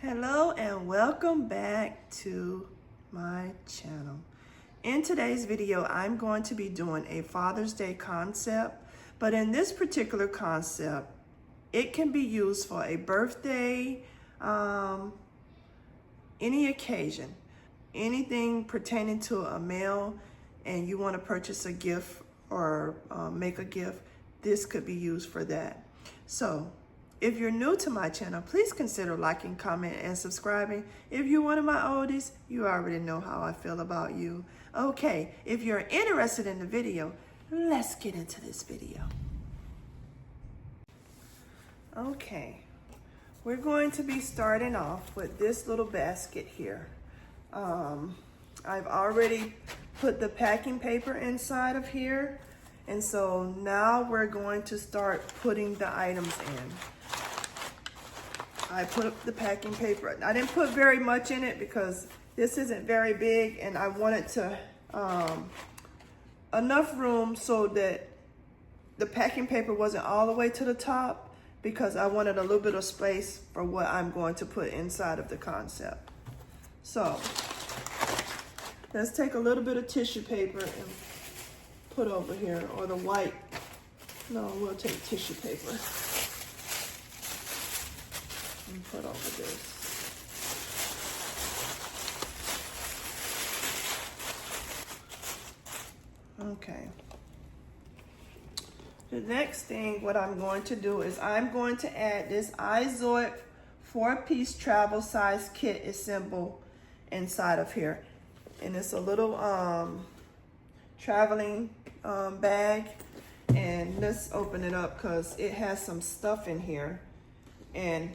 Hello and welcome back to my channel. In today's video, I'm going to be doing a Father's Day concept, but in this particular concept, it can be used for a birthday, any occasion, anything pertaining to a male, and you want to purchase a gift or make a gift, this could be used for that. So if you're new to my channel, please consider liking, comment, and subscribing. If you're one of my oldies, you already know how I feel about you. Okay, if you're interested in the video, let's get into this video. Okay, we're going to be starting off with this little basket here. I've already put the packing paper inside of here, and so now we're going to start putting the items in. I put up the packing paper. I didn't put very much in it because this isn't very big, and I wanted to enough room so that the packing paper wasn't all the way to the top, because I wanted a little bit of space for what I'm going to put inside of the concept. So let's take a little bit of tissue paper and put over here, or the white. No, we'll take tissue paper and put over this. Okay. The next thing, what I'm going to do is I'm going to add this iZoic 4-piece travel size kit assemble inside of here. And it's a little traveling bag. And let's open it up because it has some stuff in here. And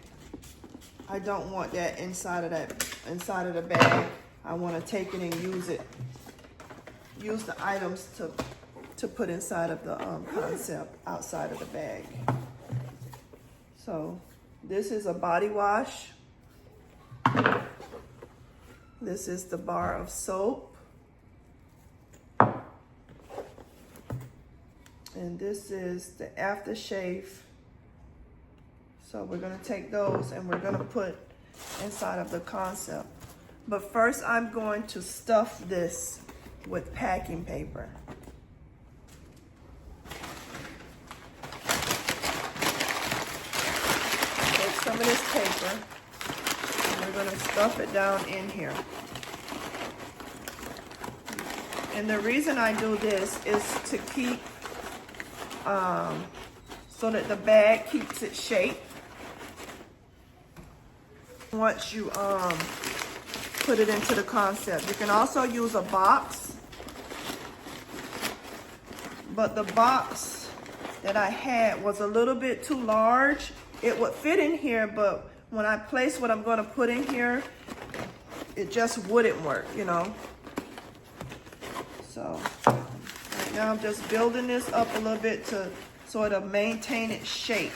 I don't want that inside of the bag. I want to take it and use the items to put inside of the concept outside of the bag. So this is a body wash. This is the bar of soap. And this is the aftershave. So we're gonna take those and we're gonna put inside of the concept. But first I'm going to stuff this with packing paper. Take some of this paper and we're gonna stuff it down in here. And the reason I do this is to keep, so that the bag keeps its shape. Once you put it into the concept, you can also use a box, but the box that I had was a little bit too large. It would fit in here, but when I place what I'm going to put in here, it just wouldn't work, you know. So right now I'm just building this up a little bit so it'll maintain its shape.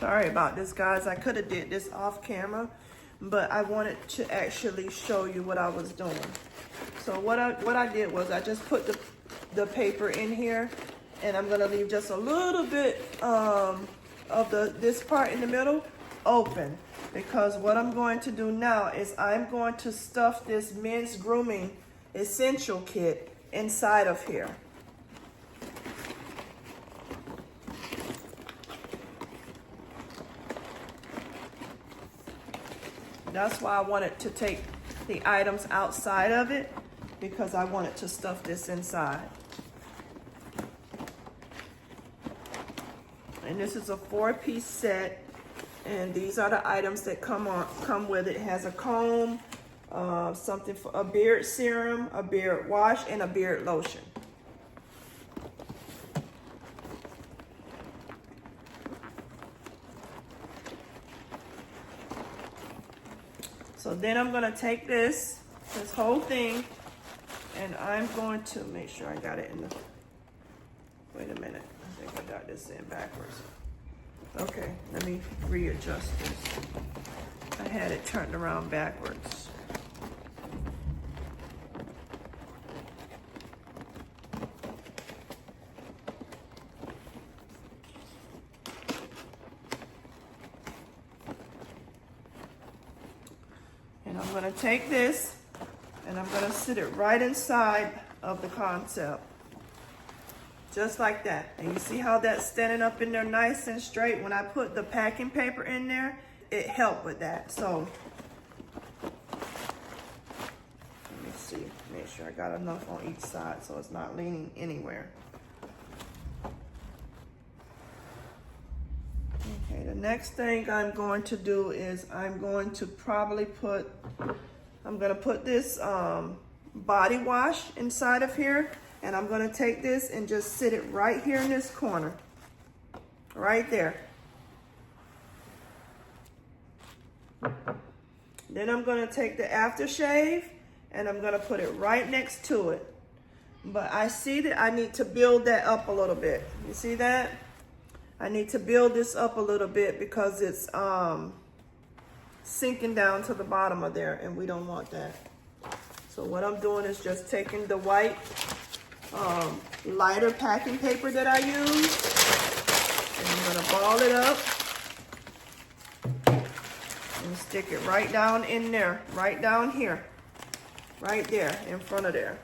Sorry about this, guys. I could have did this off camera, but I wanted to actually show you what I was doing. So what I did was I just put the paper in here, and I'm gonna leave just a little bit of this part in the middle open, because what I'm going to do now is I'm going to stuff this men's grooming essential kit inside of here. That's why I wanted to take the items outside of it, because I wanted to stuff this inside. And this is a 4-piece set, and these are the items that come with it. It has a comb, something for a beard serum, a beard wash, and a beard lotion. So then I'm gonna take this whole thing, and I'm going to make sure I got it in the, wait a minute, I think I got this in backwards. Okay, let me readjust this. I had it turned around backwards. gonna take this and I'm gonna sit it right inside of the concept. Just like that. And you see how that's standing up in there nice and straight? When I put the packing paper in there, it helped with that. So, let me see, make sure I got enough on each side so it's not leaning anywhere. Okay, the next thing I'm going to do is I'm going to put this body wash inside of here, and I'm gonna take this and just sit it right here in this corner, right there. Then I'm gonna take the aftershave and I'm gonna put it right next to it. But I see that I need to build that up a little bit. You see that? I need to build this up a little bit because it's sinking down to the bottom of there, and we don't want that. So what I'm doing is just taking the white lighter packing paper that I use, and I'm gonna ball it up and stick it right down in there, right down here, right there in front of there.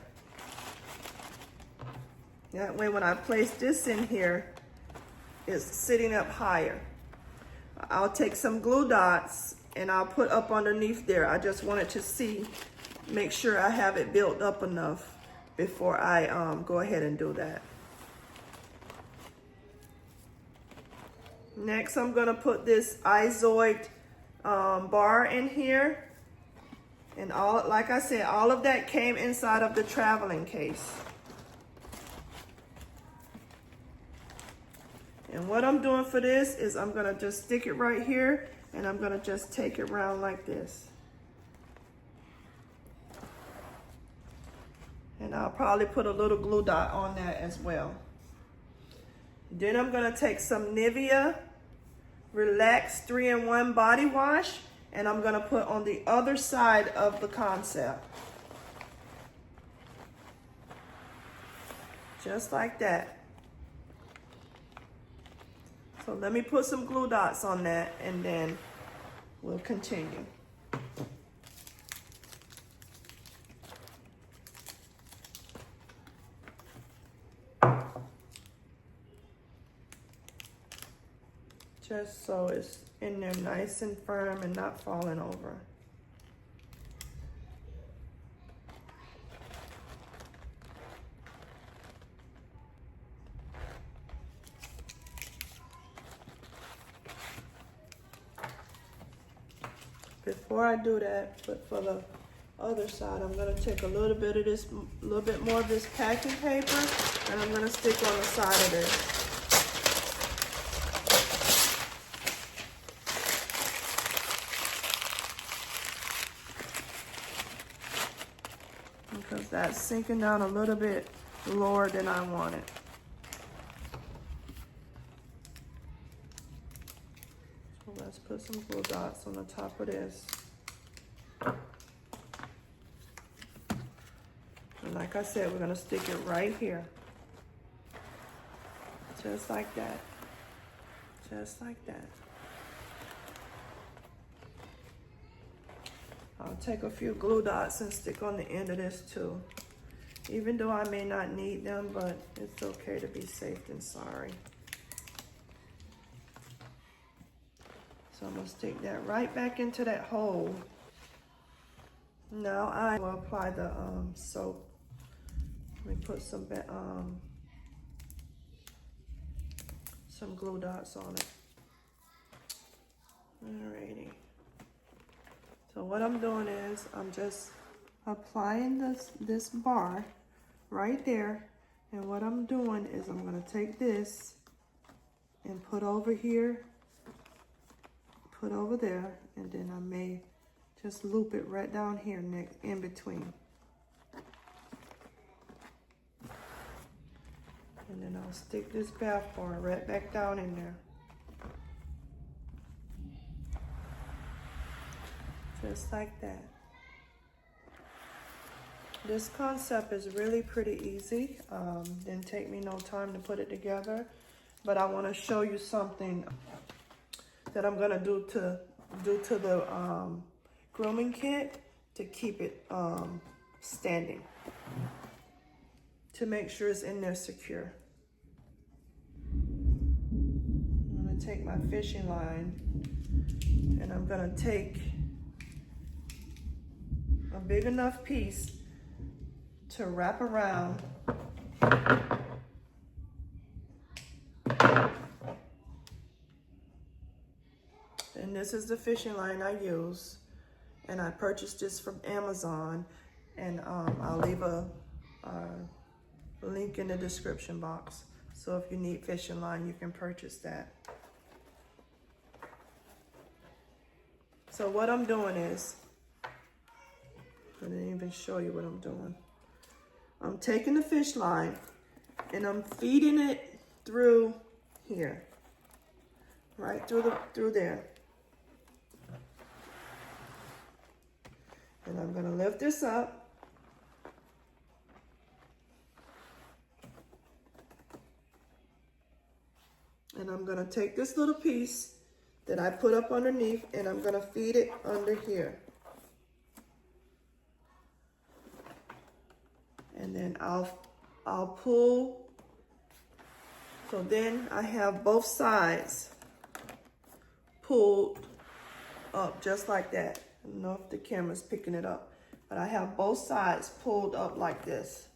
That way when I place this in here, it's sitting up higher. I'll take some glue dots and I'll put up underneath there. I just wanted to make sure I have it built up enough before I go ahead and do that. Next, I'm gonna put this isoid bar in here. And like I said, all of that came inside of the traveling case. And what I'm doing for this is I'm gonna just stick it right here, and I'm gonna just take it around like this. And I'll probably put a little glue dot on that as well. Then I'm gonna take some Nivea Relax 3-in-1 body wash, and I'm gonna put on the other side of the concept. Just like that. So let me put some glue dots on that and then we'll continue. Just so it's in there nice and firm and not falling over. Before I do that, but for the other side, I'm gonna take a little bit of this, a little bit more of this packing paper, and I'm gonna stick on the side of this. Because that's sinking down a little bit lower than I want it. So let's put some glue dots on the top of this. And like I said, we're gonna stick it right here. Just like that. Just like that. I'll take a few glue dots and stick on the end of this too. Even though I may not need them, but it's okay to be safe than sorry. So I'm gonna stick that right back into that hole. Now I will apply the soap. Let me put some glue dots on it. Alrighty. So what I'm doing is I'm just applying this bar right there, and what I'm doing is I'm going to take this and put over here, put over there, and then I may just loop it right down here next in between. And then I'll stick this bath bar right back down in there. Just like that. This concept is really pretty easy. Didn't take me no time to put it together, but I want to show you something that I'm gonna do to the grooming kit to keep it standing, to make sure it's in there secure. I'm gonna take my fishing line and I'm gonna take a big enough piece to wrap around and this is the fishing line I use, and I purchased this from Amazon, and I'll leave a link in the description box, so if you need fishing line you can purchase that. So what I'm doing is, I didn't even show you what I'm doing. I'm taking the fish line and I'm feeding it through here, right through there. And I'm gonna lift this up. And I'm gonna take this little piece that I put up underneath and I'm gonna feed it under here. And then I'll pull, so then I have both sides pulled up just like that. I don't know if the camera's picking it up, but I have both sides pulled up like this.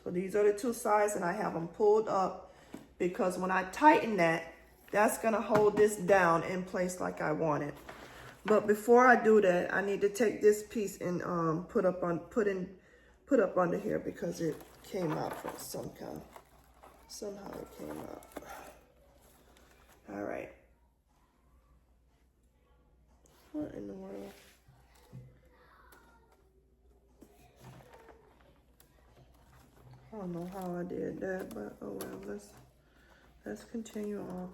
So these are the two sides and I have them pulled up because when I tighten that, that's gonna hold this down in place like I want it. But before I do that, I need to take this piece and put up under here because it came out from somehow it came out. All right. What in the world? I don't know how I did that, but oh well, let's continue on.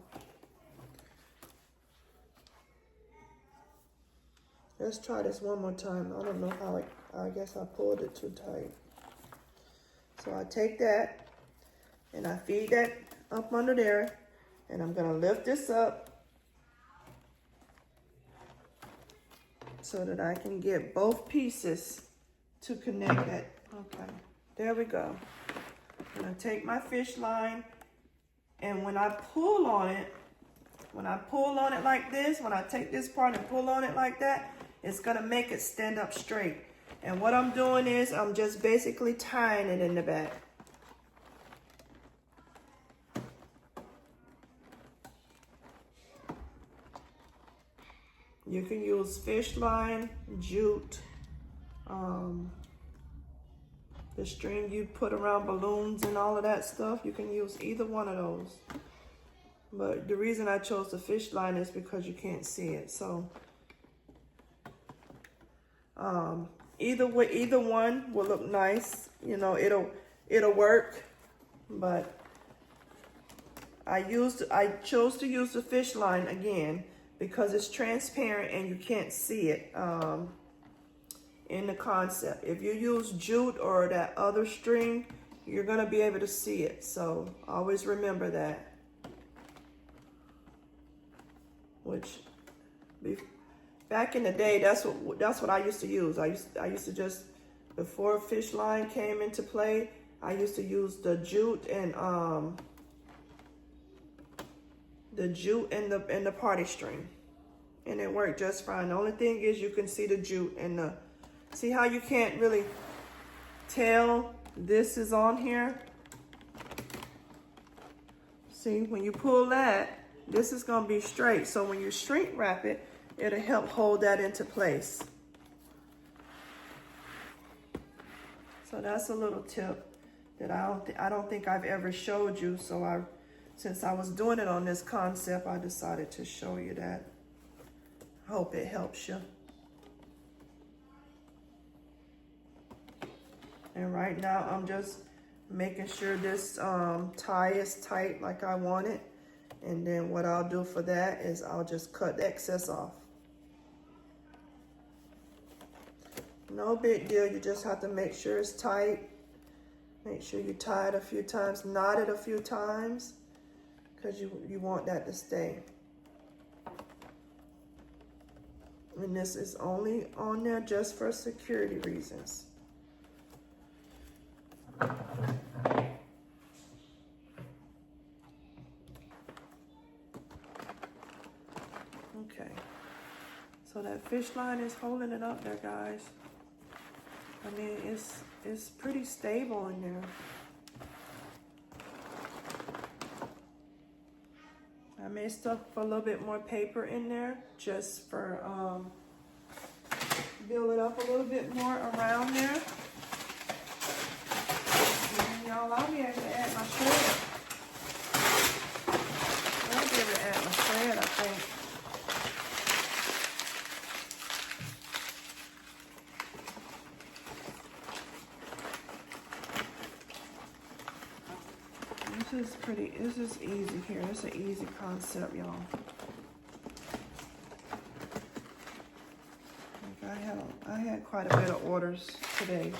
Let's try this one more time. I don't know how I guess I pulled it too tight. So I take that and I feed that up under there and I'm gonna lift this up so that I can get both pieces to connect it. Okay, there we go. I'm gonna take my fish line and when I pull on it like this, when I take this part and pull on it like that, it's gonna make it stand up straight. And what I'm doing is I'm just basically tying it in the back. You can use fish line, jute, the string you put around balloons and all of that stuff. You can use either one of those. But the reason I chose the fish line is because you can't see it. So either one will look nice. You know, it'll work. But I chose to use the fish line again because it's transparent and you can't see it in the concept. If you use jute or that other string, you're gonna be able to see it. So always remember that. Which, back in the day, that's what I used to use. I used to just, before fish line came into play, I used to use the jute and the party string, and it worked just fine. The only thing is you can see the jute and see how you can't really tell this is on here. See, when you pull that, this is gonna be straight. So when you shrink wrap it, it'll help hold that into place. So that's a little tip that I don't think I've ever showed you. So since I was doing it on this concept, I decided to show you that. Hope it helps you. And right now I'm just making sure this tie is tight like I want it. And then what I'll do for that is I'll just cut the excess off. No big deal, you just have to make sure it's tight. Make sure you tie it a few times, knot it a few times, because you want that to stay. And this is only on there just for security reasons. Okay, so that fish line is holding it up there, guys. I mean, it's pretty stable in there. I may stuff a little bit more paper in there just for build it up a little bit more around there. And y'all, I'll be able to add my shred. I'll be able to add my shred, I think. This is easy here. It's an easy concept, y'all. Like I had quite a bit of orders today.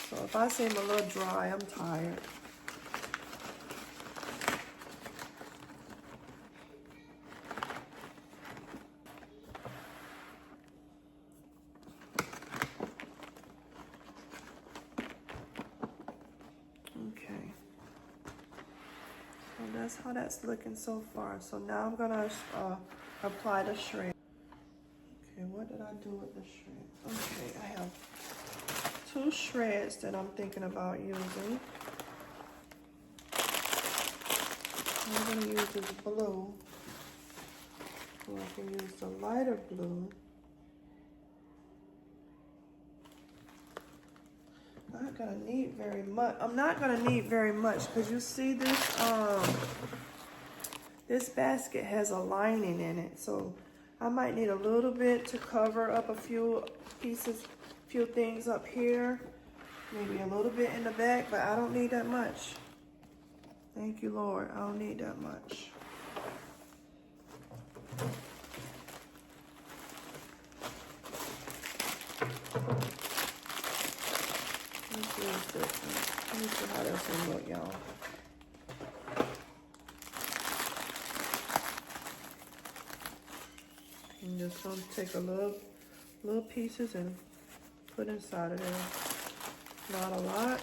So if I seem a little dry, I'm tired. Okay. So that's how that's looking so far. So now I'm gonna apply the shred. Okay, what did I do with the shred? Okay, I have 2 shreds that I'm thinking about using. I'm gonna use this blue. Or I can use the lighter blue. Not gonna need very much. I'm not gonna need very much because you see this this basket has a lining in it, so I might need a little bit to cover up a few pieces, few things up here, maybe a little bit in the back, but I don't need that much. Thank you, Lord. I don't need that much. Let me see how this one look, y'all. I'm just gonna take a little pieces and put inside of there. Not a lot.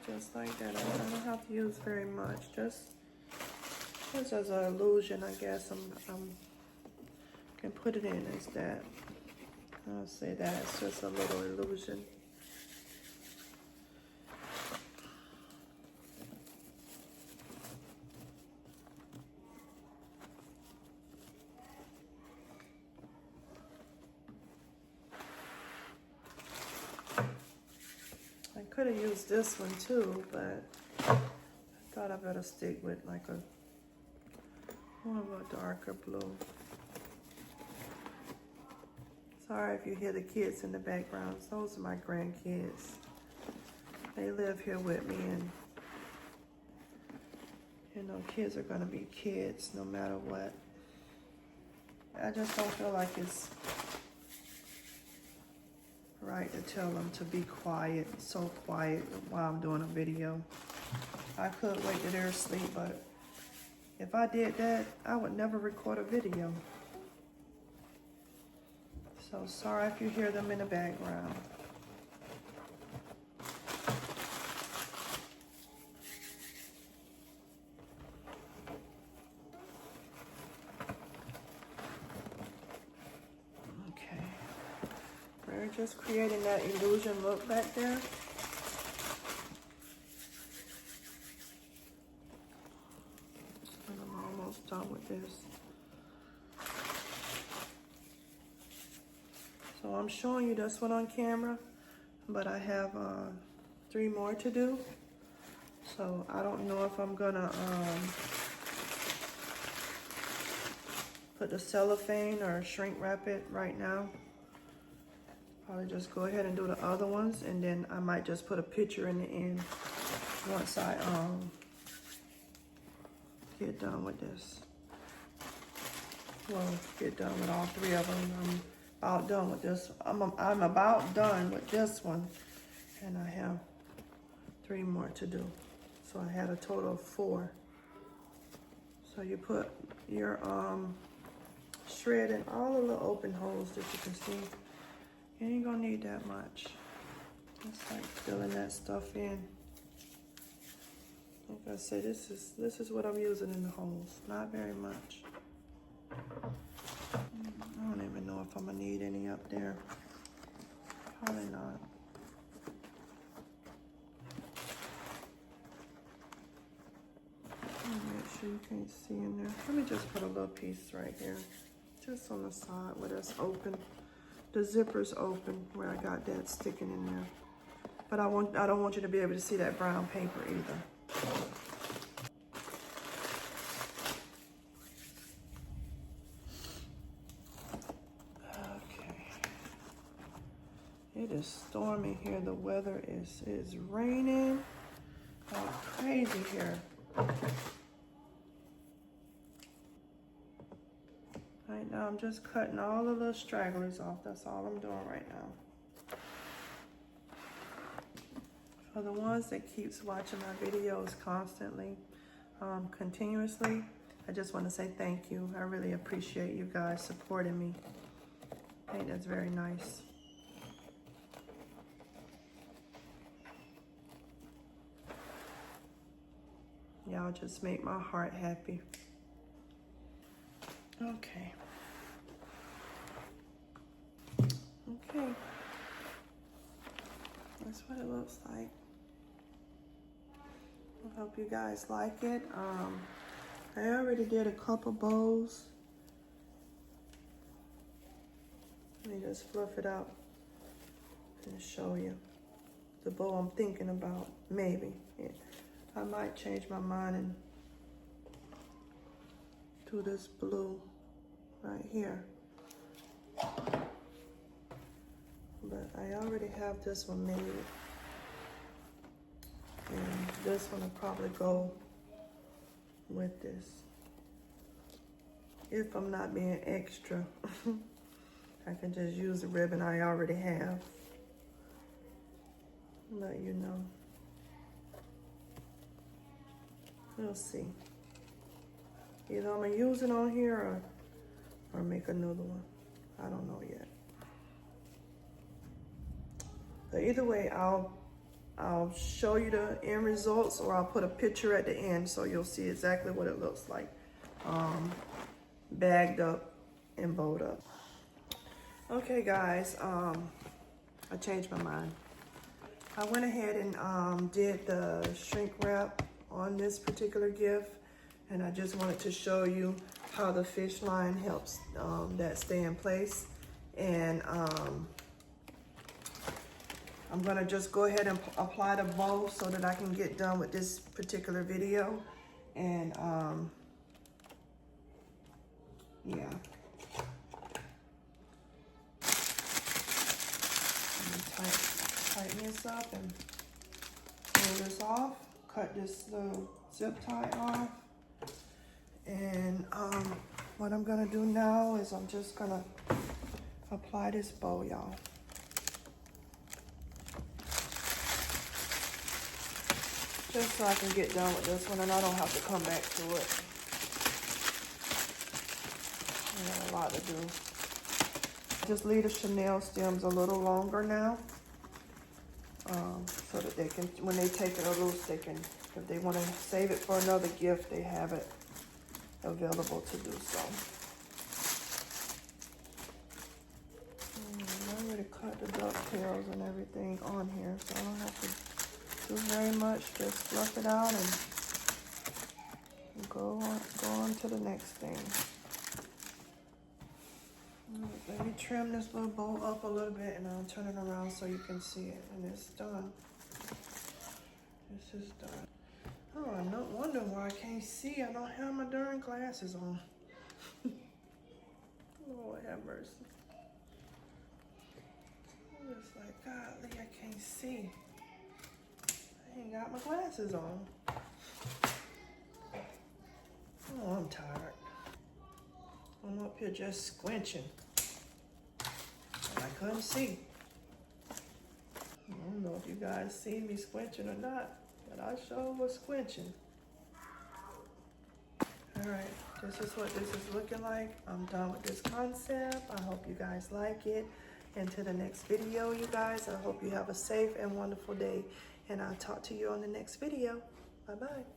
Just like that. I don't have to use very much. Just as an illusion, I guess. I'm can put it in as that. I'll say that it's just a little illusion. I could have used this one too, but I thought I better stick with like more of a darker blue. Sorry if you hear the kids in the background. Those are my grandkids. They live here with me, and you know, kids are gonna be kids no matter what. I just don't feel like it's right to tell them to be quiet, so quiet while I'm doing a video. I could wait till they're asleep, but if I did that, I would never record a video. So sorry if you hear them in the background. Okay. We're just creating that illusion look back there. And I'm almost done with this. So I'm showing you this one on camera, but I have 3 more to do. So I don't know if I'm gonna put the cellophane or shrink wrap it right now. Probably just go ahead and do the other ones, and then I might just put a picture in the end once I get done with this. Well, get done with all three of them. I'm about done with this. I'm about done with this one, and I have 3 more to do. So I had a total of 4. So you put your shred in all the little open holes that you can see. You ain't gonna need that much. It's like filling that stuff in. Like I said, this is what I'm using in the holes. Not very much. I don't even know if I'm gonna need any up there. Probably not. Make sure you can't see in there. Let me just put a little piece right here. Just on the side where that's open. The zipper's open where I got that sticking in there. But I don't want you to be able to see that brown paper either. Okay. It is stormy here. The weather is raining like crazy here. Right now I'm just cutting all the little stragglers off. That's all I'm doing right now. For the ones that keeps watching my videos constantly, continuously, I just want to say thank you. I really appreciate you guys supporting me. I think that's very nice. Y'all just make my heart happy. Okay. Okay. That's what it looks like. I hope you guys like it. I already did a couple bows. Let me just fluff it out and show you the bow I'm thinking about. Maybe. Yeah. I might change my mind and do this blue right here. But I already have this one made. And this one will probably go with this. If I'm not being extra, I can just use the ribbon I already have. Let you know. We'll see. Either I'm gonna use it on here or make another one. I don't know yet. But either way, I'll show you the end results, or I'll put a picture at the end so you'll see exactly what it looks like. Bagged up and bowed up. Okay guys, I changed my mind. I went ahead and did the shrink wrap on this particular gift, and I just wanted to show you how the fish line helps that stay in place. And I'm gonna just go ahead and apply the bow so that I can get done with this particular video. And yeah. Tighten this up and pull this off. Cut this little zip tie off. And what I'm gonna do now is I'm just gonna apply this bow, y'all. Just so I can get done with this one and I don't have to come back to it. I got a lot to do. Just leave the chenille stems a little longer now. So that they can, when they take it loose, they can, if they want to save it for another gift, they have it available to do so. I already cut the ducktails and everything on here, so I don't have to do very much. Just fluff it out and go on to the next thing. Let me trim this little bow up a little bit and I'll turn it around so you can see it. And it's done. This is done. Oh, I'm not wondering why I can't see. I don't have my darn glasses on. Lord have mercy. I'm just like, golly, I can't see. I ain't got my glasses on. Oh, I'm tired. I'm up here just squinching. And I couldn't see. I don't know if you guys see me squinching or not, but I sure was squinching. All right, this is what this is looking like. I'm done with this concept. I hope you guys like it. Until the next video, you guys, I hope you have a safe and wonderful day. And I'll talk to you on the next video. Bye-bye.